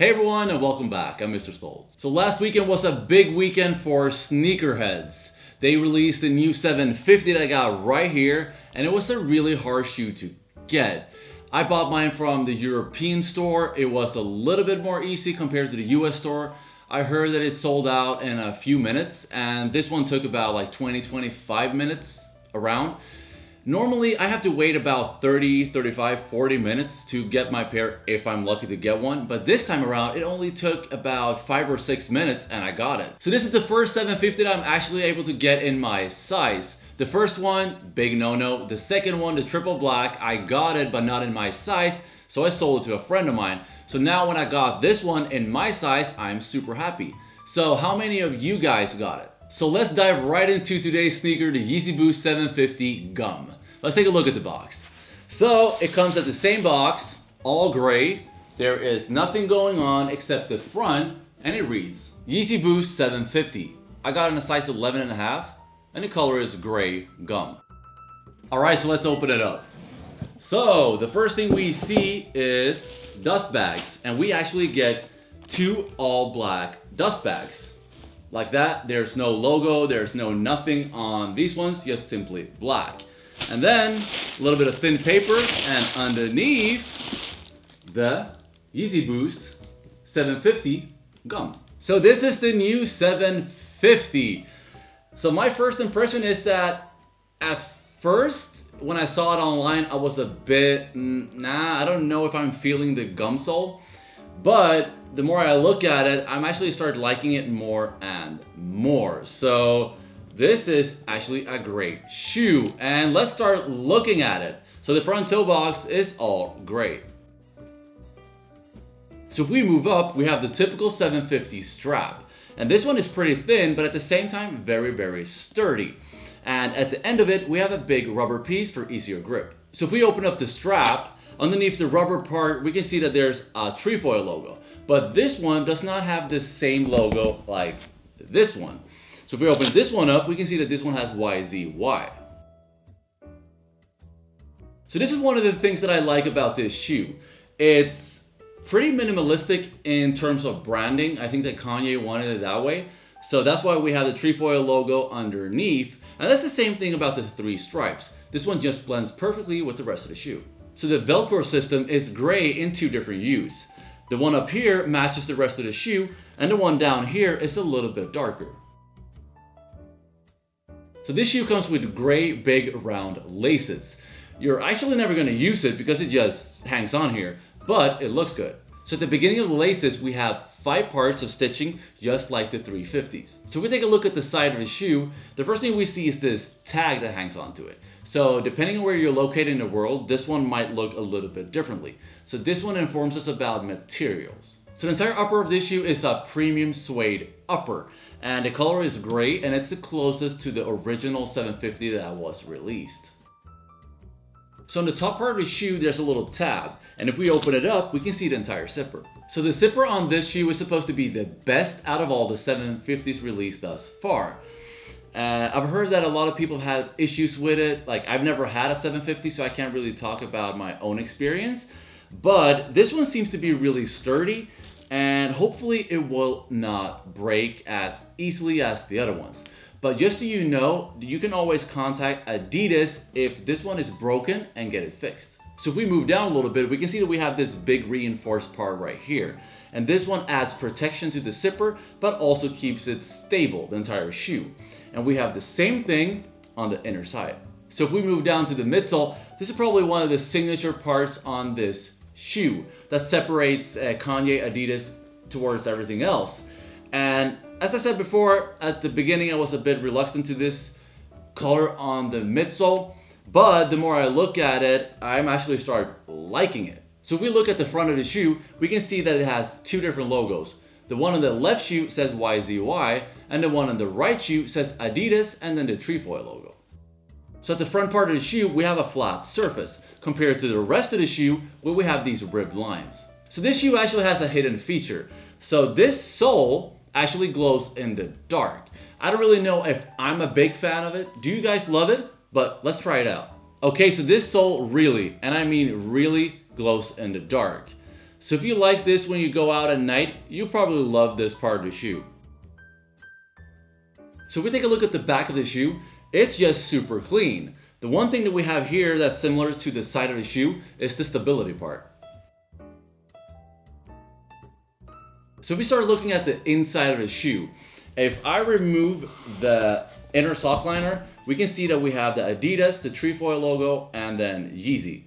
Hey everyone and welcome back, I'm Mr. Stoltz. So last weekend was a big weekend for sneakerheads. They released the new 750 that I got right here, and it was a really hard shoe to get. I bought mine from the European store. It was a little bit more easy compared to the US store. I heard that it sold out in a few minutes, and this one took about like 20-25 minutes around. Normally, I have to wait about 30, 35, 40 minutes to get my pair if I'm lucky to get one. But this time around, it only took about 5 or 6 minutes and I got it. So this is the first 750 that I'm actually able to get in my size. The first one, big no-no. The second one, the triple black, I got it but not in my size. So I sold it to a friend of mine. So now when I got this one in my size, I'm super happy. So how many of you guys got it? So let's dive right into today's sneaker, the Yeezy Boost 750 Gum. Let's take a look at the box. So it comes at the same box, all gray. There is nothing going on except the front, and it reads Yeezy Boost 750. I got it in a size 11.5, and the color is gray gum. All right, so let's open it up. So the first thing we see is dust bags, and we actually get 2 all black dust bags. Like that, there's no logo, there's no nothing on these ones, just simply black. And then a little bit of thin paper, and underneath the Yeezy Boost 750 gum. So this is the new 750. So my first impression is that at first, when I saw it online, I was a bit, I don't know if I'm feeling the gum sole. But the more I look at it, I'm actually started liking it more and more. So this is actually a great shoe. And let's start looking at it. So the front toe box is all gray. So if we move up, we have the typical 750 strap. And this one is pretty thin, but at the same time, very, very sturdy. And at the end of it, we have a big rubber piece for easier grip. So if we open up the strap, underneath the rubber part, we can see that there's a trefoil logo. But this one does not have the same logo like this one. So if we open this one up, we can see that this one has YZY. So this is one of the things that I like about this shoe. It's pretty minimalistic in terms of branding. I think that Kanye wanted it that way. So that's why we have the trefoil logo underneath. And that's the same thing about the 3 stripes. This one just blends perfectly with the rest of the shoe. So the Velcro system is gray in 2 different hues. The one up here matches the rest of the shoe, and the one down here is a little bit darker. So this shoe comes with gray, big, round laces. You're actually never going to use it because it just hangs on here, but it looks good. So at the beginning of the laces, we have 5 parts of stitching, just like the 350s. So if we take a look at the side of the shoe, the first thing we see is this tag that hangs onto it. So depending on where you're located in the world, this one might look a little bit differently. So this one informs us about materials. So the entire upper of this shoe is a premium suede upper. And the color is gray, and it's the closest to the original 750 that was released. So on the top part of the shoe, there's a little tab. And if we open it up, we can see the entire zipper. So the zipper on this shoe is supposed to be the best out of all the 750s released thus far. I've heard that a lot of people have issues with it. Like, I've never had a 750, so I can't really talk about my own experience. But this one seems to be really sturdy, and hopefully it will not break as easily as the other ones. But just so you know, you can always contact Adidas if this one is broken and get it fixed. So if we move down a little bit, we can see that we have this big reinforced part right here. And this one adds protection to the zipper, but also keeps it stable, the entire shoe. And we have the same thing on the inner side. So if we move down to the midsole, this is probably one of the signature parts on this shoe that separates Kanye Adidas towards everything else. And as I said before, at the beginning I was a bit reluctant to this color on the midsole, but the more I look at it, I'm actually start liking it. So if we look at the front of the shoe, we can see that it has 2 different logos. The one on the left shoe says YZY, and the one on the right shoe says Adidas, and then the trefoil logo. So at the front part of the shoe, we have a flat surface, compared to the rest of the shoe, where we have these ribbed lines. So this shoe actually has a hidden feature. So this sole actually glows in the dark. I don't really know if I'm a big fan of it. Do you guys love it? But let's try it out. Okay, so this sole really, and I mean really, glows in the dark. So if you like this when you go out at night, you'll probably love this part of the shoe. So if we take a look at the back of the shoe, it's just super clean. The one thing that we have here that's similar to the side of the shoe is the stability part. So if we start looking at the inside of the shoe, if I remove the inner sock liner, we can see that we have the Adidas, the trefoil logo, and then Yeezy.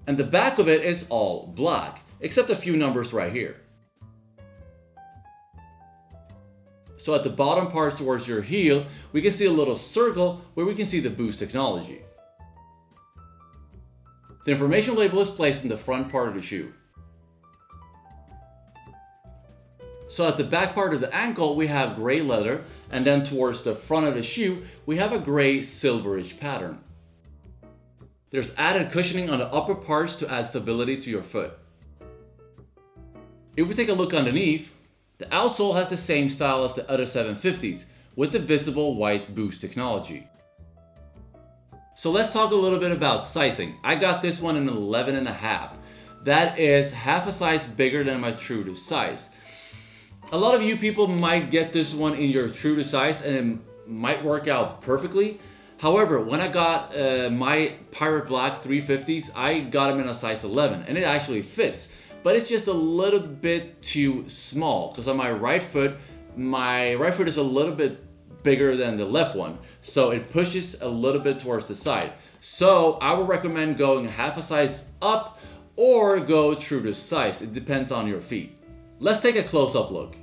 And the back of it is all black, except a few numbers right here. So at the bottom parts towards your heel, we can see a little circle where we can see the Boost technology. The information label is placed in the front part of the shoe. So at the back part of the ankle, we have gray leather, and then towards the front of the shoe, we have a gray silverish pattern. There's added cushioning on the upper parts to add stability to your foot. If we take a look underneath, the outsole has the same style as the other 750s, with the visible white Boost technology. So let's talk a little bit about sizing. I got this one in 11.5. That is half a size bigger than my true to size. A lot of you people might get this one in your true to size and it might work out perfectly. However, when I got my Pirate Black 350s, I got them in a size 11 and it actually fits. But it's just a little bit too small because on my right foot is a little bit bigger than the left one. So it pushes a little bit towards the side. So I would recommend going half a size up or go true to size. It depends on your feet. Let's take a close-up look.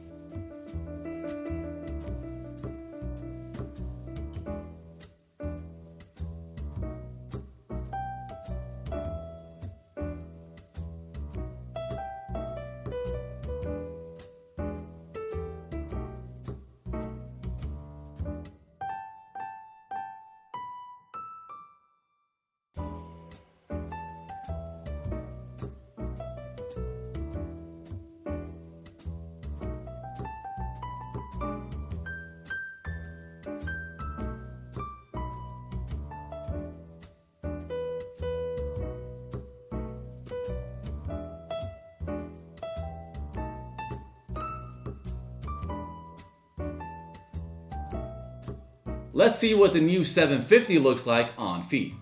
Let's see what the new 750 looks like on feet.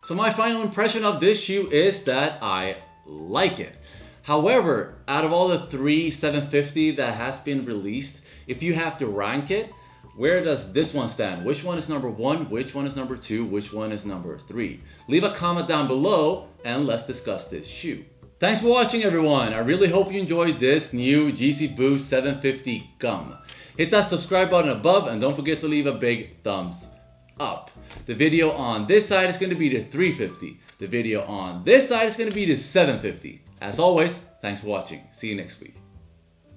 So my final impression of this shoe is that I like it. However, out of all the three 750 that has been released, if you have to rank it, where does this one stand? Which one is number 1? Which one is number 2? Which one is number 3? Leave a comment down below and let's discuss this shoe. Thanks for watching, everyone. I really hope you enjoyed this new Yeezy Boost 750 gum. Hit that subscribe button above and don't forget to leave a big thumbs up. The video on this side is going to be the 350. The video on this side is going to be the 750. As always, thanks for watching. See you next week.